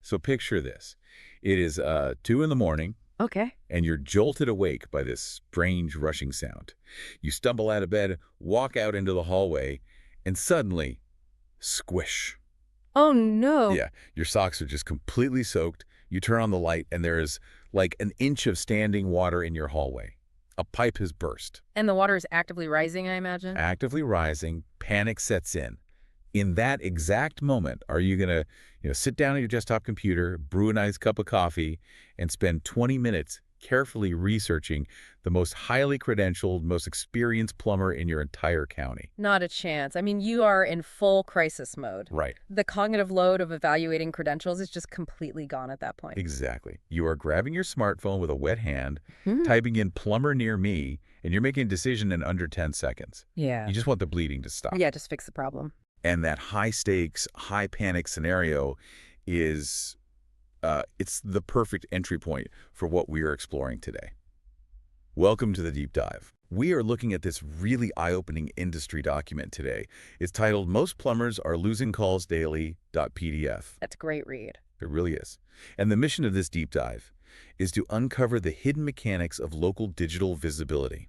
So picture this. It is 2 in the morning, Okay. and you're jolted awake by this strange rushing sound. You stumble out of bed, walk out into the hallway, and suddenly, squish. Oh, no. Yeah, your socks are just completely soaked. You turn on the light, and there is like an inch of standing water in your hallway. A pipe has burst. And the water is actively rising, I imagine? Actively rising, panic sets in. In that exact moment, are you going to sit down at your desktop computer, brew a nice cup of coffee, and spend 20 minutes carefully researching the most highly credentialed, most experienced plumber in your entire county? Not a chance. I mean, you are in full crisis mode. Right. The cognitive load of evaluating credentials is just completely gone at that point. Exactly. You are grabbing your smartphone with a wet hand, Hmm. typing in plumber near me, and you're making a decision in under 10 seconds. Yeah. You just want the bleeding to stop. Yeah, just fix the problem. And that high-stakes, high-panic scenario is it's the perfect entry point for what we are exploring today. Welcome to the Deep Dive. We are looking at this really eye-opening industry document today. It's titled Most Plumbers Are Losing Calls Daily.pdf. That's a great read. It really is. And the mission of this deep dive is to uncover the hidden mechanics of local digital visibility.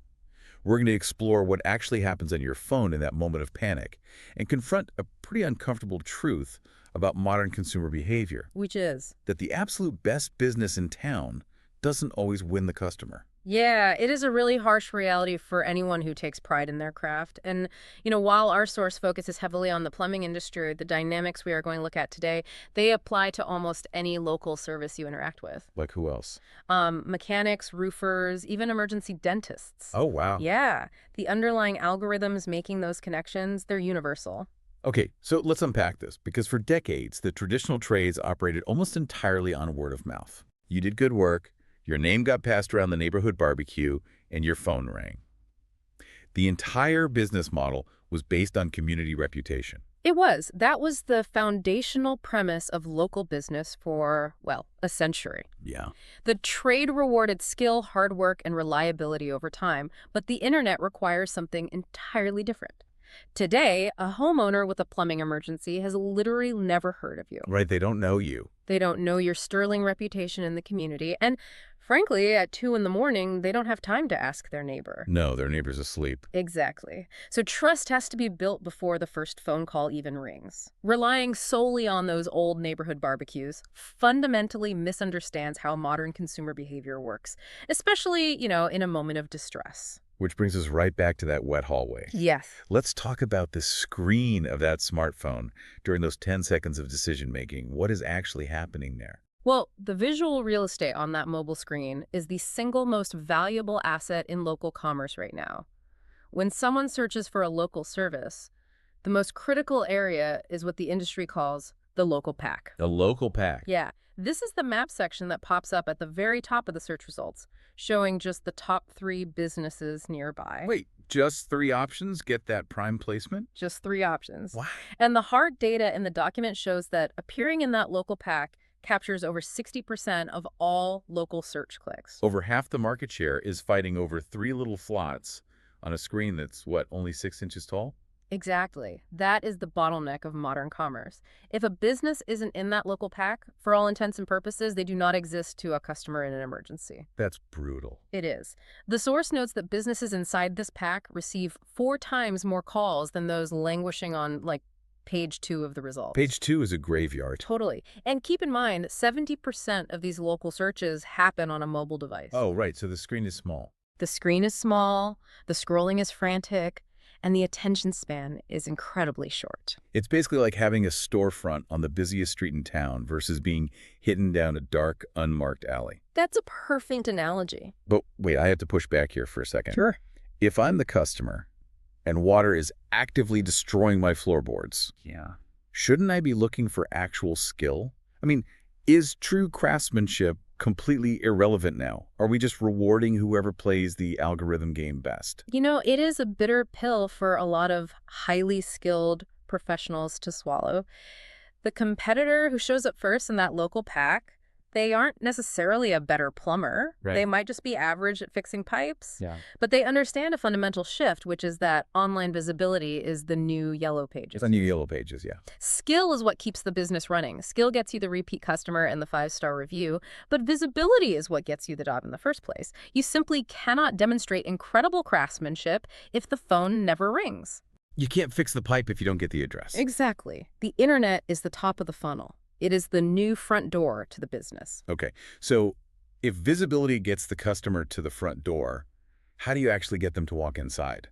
We're going to explore what actually happens on your phone in that moment of panic and confront a pretty uncomfortable truth about modern consumer behavior, Which is? that the absolute best business in town doesn't always win the customer. Yeah, it is a really harsh reality for anyone who takes pride in their craft. And, while our source focuses heavily on the plumbing industry, the dynamics we are going to look at today, they apply to almost any local service you interact with. Like who else? Mechanics, roofers, even emergency dentists. Oh, wow. Yeah, the underlying algorithms making those connections, they're universal. Okay, so let's unpack this, because for decades, the traditional trades operated almost entirely on word of mouth. You did good work, your name got passed around the neighborhood barbecue, and your phone rang. The entire business model was based on community reputation. It was. That was the foundational premise of local business for, well, a century. Yeah. The trade rewarded skill, hard work, and reliability over time, but the internet requires something entirely different. Today, a homeowner with a plumbing emergency has literally never heard of you. Right, they don't know you. They don't know your sterling reputation in the community, and frankly, at 2 in the morning, they don't have time to ask their neighbor. No, their neighbor's asleep. Exactly. So trust has to be built before the first phone call even rings. Relying solely on those old neighborhood barbecues fundamentally misunderstands how modern consumer behavior works, especially, in a moment of distress. Which brings us right back to that wet hallway. Yes. Let's talk about the screen of that smartphone during those 10 seconds of decision-making. What is actually happening there? Well, the visual real estate on that mobile screen is the single most valuable asset in local commerce right now. When someone searches for a local service, the most critical area is what the industry calls the local pack. The local pack. Yeah, this is the map section that pops up at the very top of the search results, showing just the top 3 businesses nearby. Wait, just 3 options get that prime placement? Just 3 options. Wow. And the hard data in the document shows that appearing in that local pack captures over 60% of all local search clicks. Over half the market share is fighting over 3 little slots on a screen that's, what, only 6 inches tall? Exactly. That is the bottleneck of modern commerce. If a business isn't in that local pack, for all intents and purposes, they do not exist to a customer in an emergency. That's brutal. It is. The source notes that businesses inside this pack receive 4 times more calls than those languishing on, page 2 of the results. Page 2 is a graveyard. Totally. And keep in mind, 70% of these local searches happen on a mobile device. Oh, right, so the screen is small. The screen is small, the scrolling is frantic, and the attention span is incredibly short. It's basically like having a storefront on the busiest street in town versus being hidden down a dark, unmarked alley. That's a perfect analogy. But wait, I have to push back here for a second. Sure. If I'm the customer and water is actively destroying my floorboards, shouldn't I be looking for actual skill? I mean, is true craftsmanship completely irrelevant now? Are we just rewarding whoever plays the algorithm game best? It is a bitter pill for a lot of highly skilled professionals to swallow. The competitor who shows up first in that local pack, They aren't necessarily a better plumber. Right. They might just be average at fixing pipes. Yeah. But they understand a fundamental shift, which is that online visibility is the new Yellow Pages. It's on your Yellow Pages, yeah. Skill is what keeps the business running. Skill gets you the repeat customer and the 5-star review, but visibility is what gets you the job in the first place. You simply cannot demonstrate incredible craftsmanship if the phone never rings. You can't fix the pipe if you don't get the address. Exactly. The internet is the top of the funnel. It is the new front door to the business. Okay, so if visibility gets the customer to the front door, how do you actually get them to walk inside?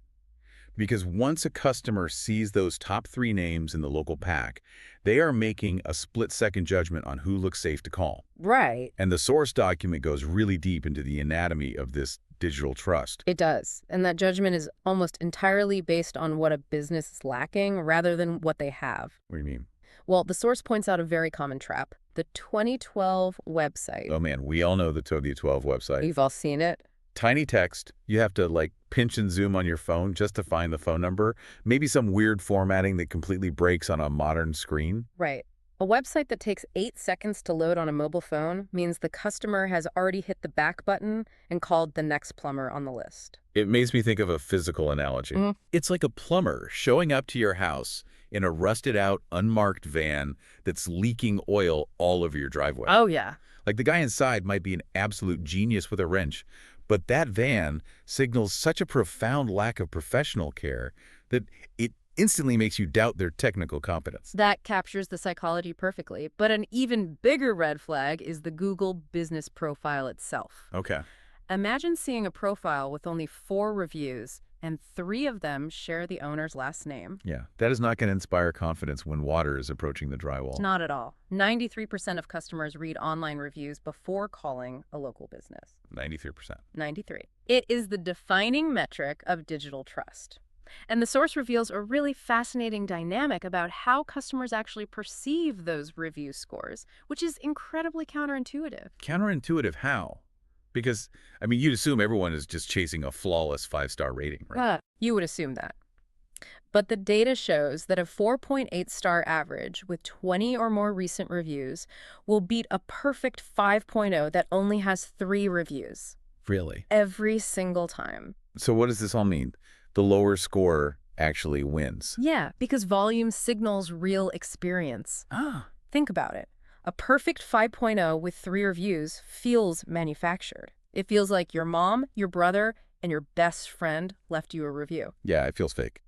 Because once a customer sees those top 3 names in the local pack, they are making a split-second judgment on who looks safe to call. Right. And the source document goes really deep into the anatomy of this digital trust. It does. And that judgment is almost entirely based on what a business is lacking rather than what they have. What do you mean? Well, the source points out a very common trap. The 2012 website. Oh man, we all know the 2012 website. You've all seen it. Tiny text, you have to like pinch and zoom on your phone just to find the phone number. Maybe some weird formatting that completely breaks on a modern screen. Right. A website that takes 8 seconds to load on a mobile phone means the customer has already hit the back button and called the next plumber on the list. It makes me think of a physical analogy. It's like a plumber showing up to your house in a rusted-out, unmarked van that's leaking oil all over your driveway. Oh, yeah. Like the guy inside might be an absolute genius with a wrench, but that van signals such a profound lack of professional care that it instantly makes you doubt their technical competence. That captures the psychology perfectly. But an even bigger red flag is the Google business profile itself. Okay. Imagine seeing a profile with only 4 reviews, and 3 of them share the owner's last name. Yeah, that is not going to inspire confidence when water is approaching the drywall. Not at all. 93% of customers read online reviews before calling a local business. 93%. 93. It is the defining metric of digital trust. And the source reveals a really fascinating dynamic about how customers actually perceive those review scores, which is incredibly counterintuitive. Counterintuitive how? Because, I mean, you'd assume everyone is just chasing a flawless 5-star rating, right? You would assume that. But the data shows that a 4.8-star average with 20 or more recent reviews will beat a perfect 5.0 that only has 3 reviews. Really? Every single time. So what does this all mean? The lower score actually wins. Yeah, because volume signals real experience. Think about it. A perfect 5.0 with 3 reviews feels manufactured. It feels like your mom, your brother, and your best friend left you a review. Yeah, it feels fake.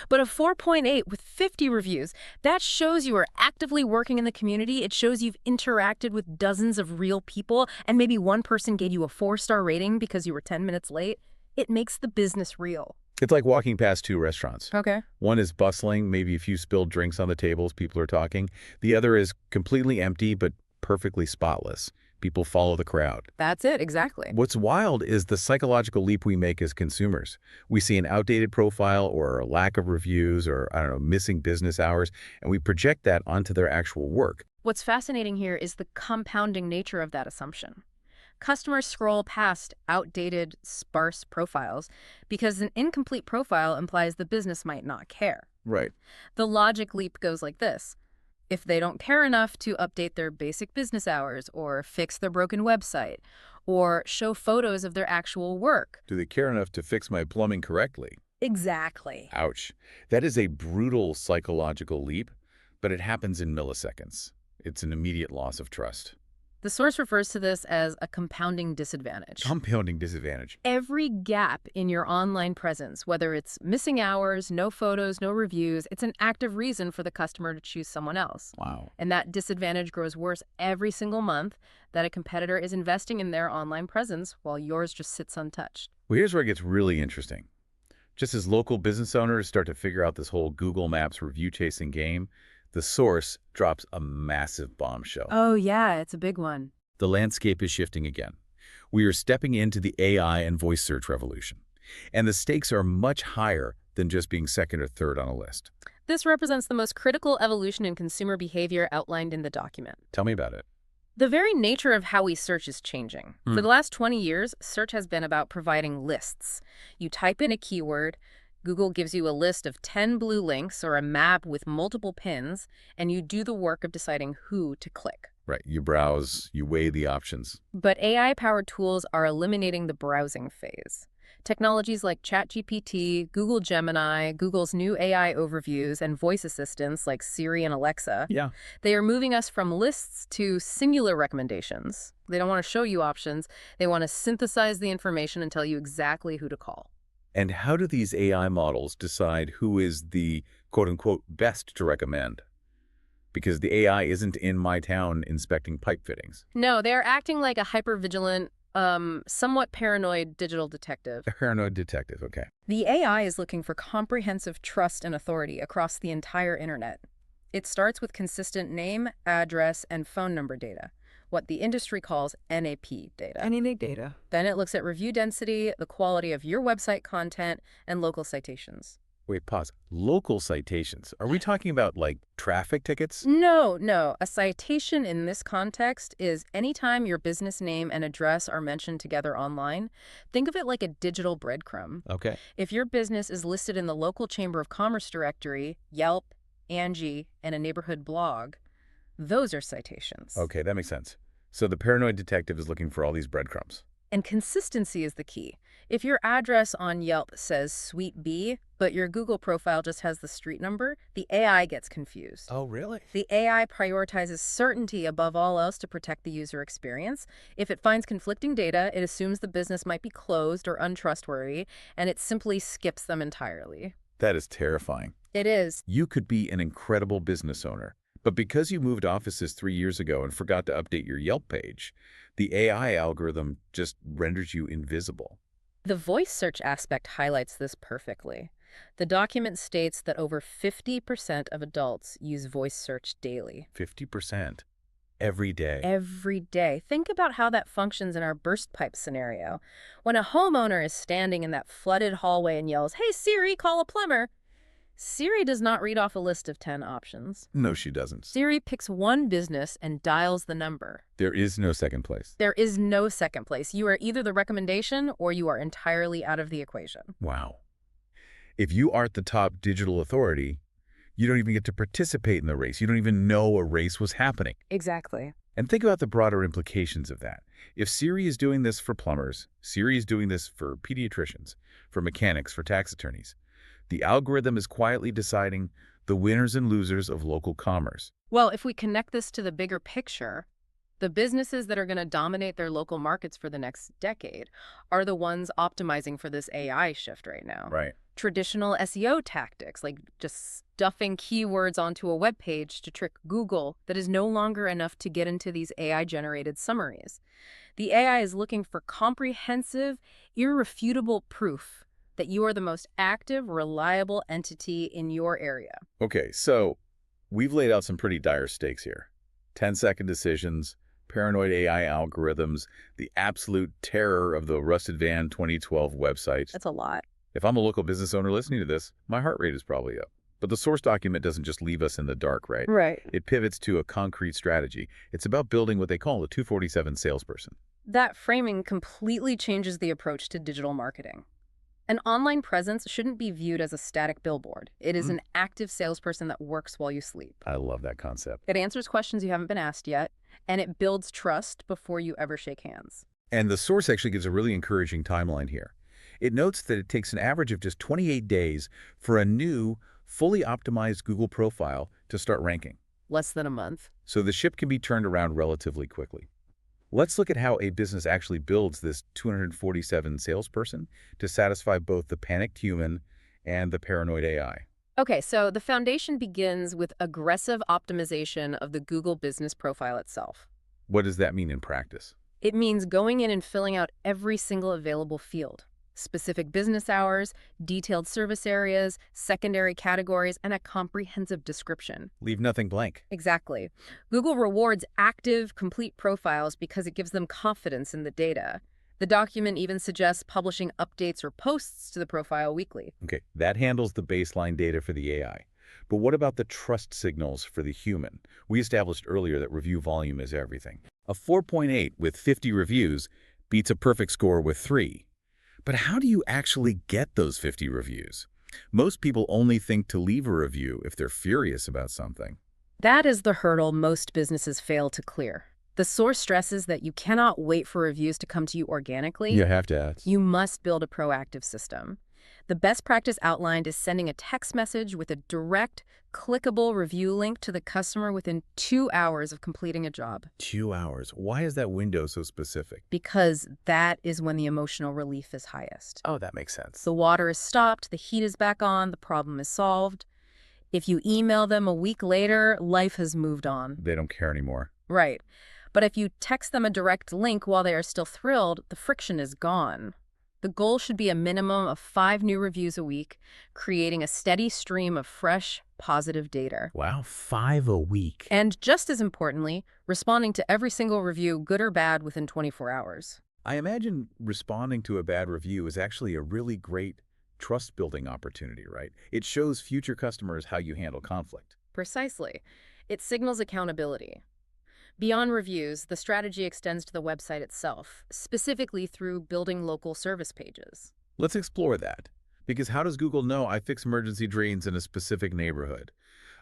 But a 4.8 with 50 reviews, that shows you are actively working in the community. It shows you've interacted with dozens of real people, and maybe one person gave you a 4-star rating because you were 10 minutes late. It makes the business real. It's like walking past 2 restaurants. Okay. One is bustling, maybe a few spilled drinks on the tables, people are talking. The other is completely empty but perfectly spotless. People follow the crowd. That's it, exactly. What's wild is the psychological leap we make as consumers. We see an outdated profile or a lack of reviews or, I don't know, missing business hours, and we project that onto their actual work. What's fascinating here is the compounding nature of that assumption. Customers scroll past outdated, sparse profiles because an incomplete profile implies the business might not care. Right. The logic leap goes like this. If they don't care enough to update their basic business hours or fix their broken website or show photos of their actual work. Do they care enough to fix my plumbing correctly? Exactly. Ouch. That is a brutal psychological leap, but it happens in milliseconds. It's an immediate loss of trust. The source refers to this as a compounding disadvantage. Compounding disadvantage. Every gap in your online presence, whether it's missing hours, no photos, no reviews, it's an active reason for the customer to choose someone else. Wow. And that disadvantage grows worse every single month that a competitor is investing in their online presence while yours just sits untouched. Well, here's where it gets really interesting. Just as local business owners start to figure out this whole Google Maps review chasing game, the source drops a massive bombshell. Oh, yeah, it's a big one. The landscape is shifting again. We are stepping into the AI and voice search revolution. And the stakes are much higher than just being second or third on a list. This represents the most critical evolution in consumer behavior outlined in the document. Tell me about it. The very nature of how we search is changing. For the last 20 years, search has been about providing lists. You type in a keyword, Google gives you a list of 10 blue links or a map with multiple pins, and you do the work of deciding who to click. Right. You browse, you weigh the options. But AI-powered tools are eliminating the browsing phase. Technologies like ChatGPT, Google Gemini, Google's new AI overviews, and voice assistants like Siri and Alexa, Yeah. they are moving us from lists to singular recommendations. They don't want to show you options. They want to synthesize the information and tell you exactly who to call. And how do these AI models decide who is the quote-unquote best to recommend? Because the AI isn't in my town inspecting pipe fittings. No, they're acting like a hypervigilant, somewhat paranoid digital detective. A paranoid detective, okay. The AI is looking for comprehensive trust and authority across the entire internet. It starts with consistent name, address, and phone number data, what the industry calls NAP data. NAP data. Then it looks at review density, the quality of your website content, and local citations. Wait, pause. Local citations. Are we talking about, like, traffic tickets? No. A citation in this context is anytime your business name and address are mentioned together online. Think of it like a digital breadcrumb. Okay. If your business is listed in the local Chamber of Commerce directory, Yelp, Angie, and a neighborhood blog, those are citations. Okay, that makes sense. So the paranoid detective is looking for all these breadcrumbs. And consistency is the key. If your address on Yelp says Suite B, but your Google profile just has the street number, the AI gets confused. Oh, really? The AI prioritizes certainty above all else to protect the user experience. If it finds conflicting data, it assumes the business might be closed or untrustworthy, and it simply skips them entirely. That is terrifying. It is. You could be an incredible business owner, but because you moved offices 3 years ago and forgot to update your Yelp page, the AI algorithm just renders you invisible. The voice search aspect highlights this perfectly. The document states that over 50% of adults use voice search daily. 50%. Every day. Every day. Think about how that functions in our burst pipe scenario. When a homeowner is standing in that flooded hallway and yells, "Hey Siri, call a plumber," Siri does not read off a list of 10 options. No, she doesn't. Siri picks one business and dials the number. There is no second place. There is no second place. You are either the recommendation or you are entirely out of the equation. Wow. If you aren't the top digital authority, you don't even get to participate in the race. You don't even know a race was happening. Exactly. And think about the broader implications of that. If Siri is doing this for plumbers, Siri is doing this for pediatricians, for mechanics, for tax attorneys, the algorithm is quietly deciding the winners and losers of local commerce. Well, if we connect this to the bigger picture, the businesses that are going to dominate their local markets for the next decade are the ones optimizing for this AI shift right now. Right. Traditional SEO tactics, like just stuffing keywords onto a web page to trick Google, that is no longer enough to get into these AI-generated summaries. The AI is looking for comprehensive, irrefutable proof that you are the most active, reliable entity in your area. Okay, so we've laid out some pretty dire stakes here. 10-second decisions, paranoid AI algorithms, the absolute terror of the rusted van 2012 website. That's a lot. If I'm a local business owner listening to this, my heart rate is probably up. But the source document doesn't just leave us in the dark, right? Right. It pivots to a concrete strategy. It's about building what they call a 247 salesperson. That framing completely changes the approach to digital marketing. An online presence shouldn't be viewed as a static billboard. It is an active salesperson that works while you sleep. I love that concept. It answers questions you haven't been asked yet, and it builds trust before you ever shake hands. And the source actually gives a really encouraging timeline here. It notes that it takes an average of just 28 days for a new, fully optimized Google profile to start ranking. Less than a month. So the ship can be turned around relatively quickly. Let's look at how a business actually builds this 247 salesperson to satisfy both the panicked human and the paranoid AI. Okay, so the foundation begins with aggressive optimization of the Google business profile itself. What does that mean in practice? It means going in and filling out every single available field. Specific business hours, detailed service areas, secondary categories, and a comprehensive description. Leave nothing blank. Exactly. Google rewards active, complete profiles because it gives them confidence in the data. The document even suggests publishing updates or posts to the profile weekly. Okay, that handles the baseline data for the AI. But what about the trust signals for the human? We established earlier that review volume is everything. A 4.8 with 50 reviews beats a perfect score with 3. But how do you actually get those 50 reviews? Most people only think to leave a review if they're furious about something. That is the hurdle most businesses fail to clear. The source stresses that you cannot wait for reviews to come to you organically. You have to ask. You must build a proactive system. The best practice outlined is sending a text message with a direct, clickable review link to the customer within 2 hours of completing a job. 2 hours. Why is that window so specific? Because that is when the emotional relief is highest. Oh, that makes sense. The water is stopped, the heat is back on, the problem is solved. If you email them a week later, life has moved on. They don't care anymore. Right. But if you text them a direct link while they are still thrilled, the friction is gone. The goal should be a minimum of 5 new reviews a week, creating a steady stream of fresh, positive data. Wow, 5 a week. And just as importantly, responding to every single review, good or bad, within 24 hours. I imagine responding to a bad review is actually a really great trust-building opportunity, right? It shows future customers how you handle conflict. Precisely. It signals accountability. Beyond reviews, the strategy extends to the website itself, specifically through building local service pages. Let's explore that. Because how does Google know I fix emergency drains in a specific neighborhood?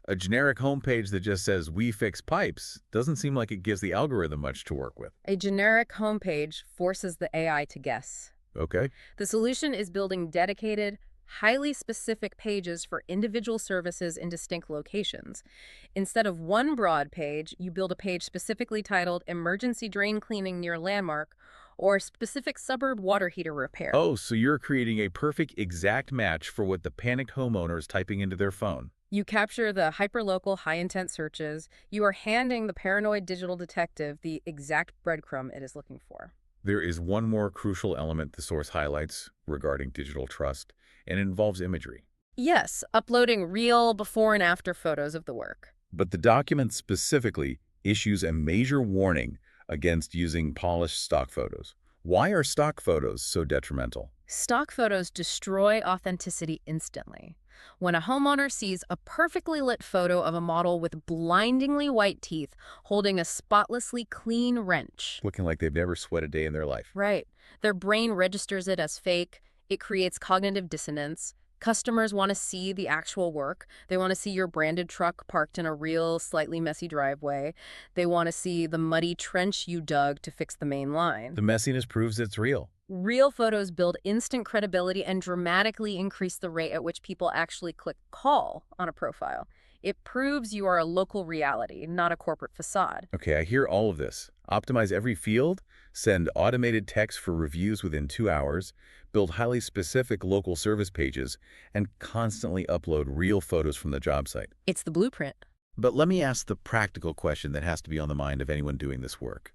A generic homepage that just says, "We fix pipes," doesn't seem like it gives the algorithm much to work with. A generic homepage forces the AI to guess. Okay. The solution is building dedicated, highly specific pages for individual services in distinct locations. Instead of one broad page, you build a page specifically titled Emergency Drain Cleaning Near Landmark or Specific Suburb Water Heater Repair. Oh, so you're creating a perfect exact match for what the panicked homeowner is typing into their phone. You capture the hyperlocal, high-intent searches. You are handing the paranoid digital detective the exact breadcrumb it is looking for. There is one more crucial element the source highlights regarding digital trust, and it involves imagery. Yes, uploading real before and after photos of the work. But the document specifically issues a major warning against using polished stock photos. Why are stock photos so detrimental? Stock photos destroy authenticity instantly. When a homeowner sees a perfectly lit photo of a model with blindingly white teeth holding a spotlessly clean wrench, Looking like they've never sweat a day in their life. right, their brain registers it as fake. It creates cognitive dissonance. Customers want to see the actual work. They want to see your branded truck parked in a real, slightly messy driveway. They want to see the muddy trench you dug to fix the main line. The messiness proves it's real. Real photos build instant credibility and dramatically increase the rate at which people actually click call on a profile. It proves you are a local reality, not a corporate facade. Okay, I hear all of this. Optimize every field, send automated text for reviews within 2 hours, build highly specific local service pages, and constantly upload real photos from the job site. It's the blueprint. But let me ask the practical question that has to be on the mind of anyone doing this work.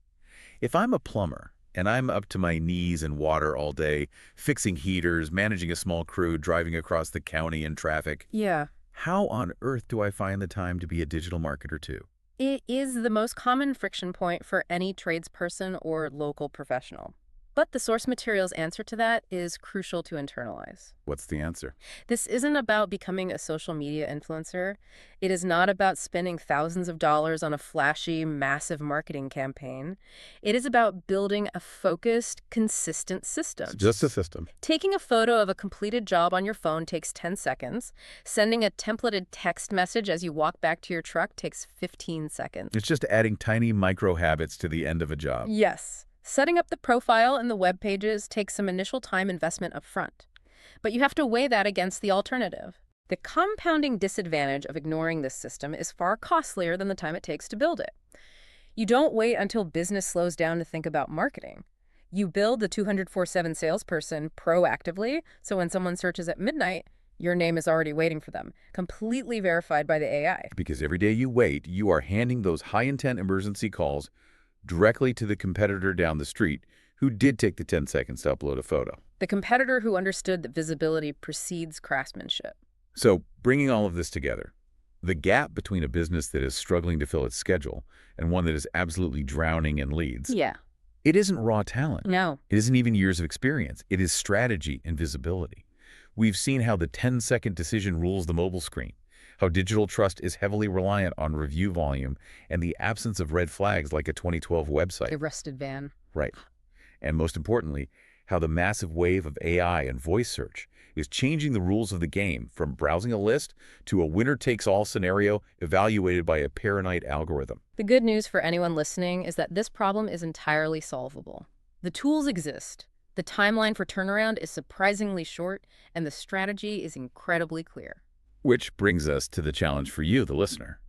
If I'm a plumber, and I'm up to my knees in water all day, fixing heaters, managing a small crew, driving across the county in traffic, Yeah. how on earth do I find the time to be a digital marketer too? It is the most common friction point for any tradesperson or local professional. But the source material's answer to that is crucial to internalize. What's the answer? This isn't about becoming a social media influencer. It is not about spending thousands of dollars on a flashy, massive marketing campaign. It is about building a focused, consistent system. Just a system. Taking a photo of a completed job on your phone takes 10 seconds. Sending a templated text message as you walk back to your truck takes 15 seconds. It's just adding tiny micro habits to the end of a job. Yes. Setting up the profile and the web pages takes some initial time investment up front. But you have to weigh that against the alternative. The compounding disadvantage of ignoring this system is far costlier than the time it takes to build it. You don't wait until business slows down to think about marketing. You build the 24/7 salesperson proactively, so when someone searches at midnight, your name is already waiting for them, completely verified by the AI. Because every day you wait, you are handing those high-intent emergency calls directly to the competitor down the street who did take the 10 seconds to upload a photo. The competitor who understood that visibility precedes craftsmanship. So, bringing all of this together, the gap between a business that is struggling to fill its schedule and one that is absolutely drowning in leads, Yeah. it isn't raw talent. No. It isn't even years of experience. It is strategy and visibility. We've seen how the 10-second decision rules the mobile screen, how digital trust is heavily reliant on review volume and the absence of red flags like a 2012 website. A rusted van. Right. And most importantly, how the massive wave of AI and voice search is changing the rules of the game from browsing a list to a winner-takes-all scenario evaluated by a paranoid algorithm. The good news for anyone listening is that this problem is entirely solvable. The tools exist, the timeline for turnaround is surprisingly short, and the strategy is incredibly clear. Which brings us to the challenge for you, the listener.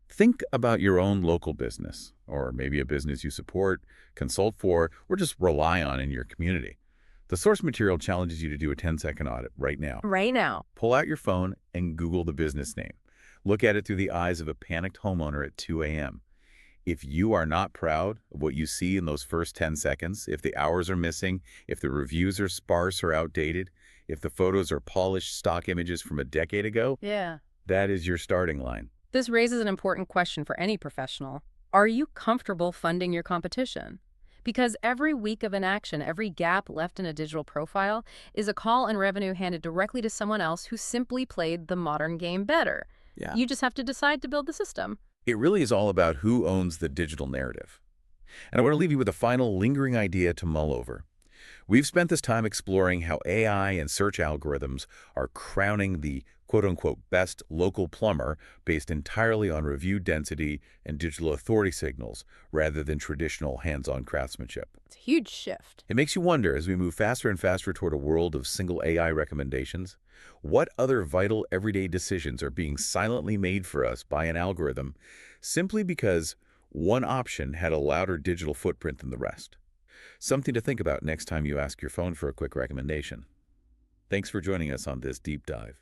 Think about your own local business, or maybe a business you support, consult for, or just rely on in your community. The source material challenges you to do a 10-second audit right now. Right now. Pull out your phone and Google the business name. Look at it through the eyes of a panicked homeowner at 2 a.m. If you are not proud of what you see in those first 10 seconds, if the hours are missing, if the reviews are sparse or outdated, if the photos are polished stock images from a decade ago, Yeah. that is your starting line. This raises an important question for any professional. Are you comfortable funding your competition? Because every week of inaction, every gap left in a digital profile is a call and revenue handed directly to someone else who simply played the modern game better. Yeah. You just have to decide to build the system. It really is all about who owns the digital narrative. And I want to leave you with a final lingering idea to mull over. We've spent this time exploring how AI and search algorithms are crowning the quote-unquote best local plumber based entirely on review density and digital authority signals rather than traditional hands-on craftsmanship. It's a huge shift. It makes you wonder, as we move faster and faster toward a world of single AI recommendations, what other vital everyday decisions are being silently made for us by an algorithm simply because one option had a louder digital footprint than the rest? Something to think about next time you ask your phone for a quick recommendation. Thanks for joining us on this deep dive.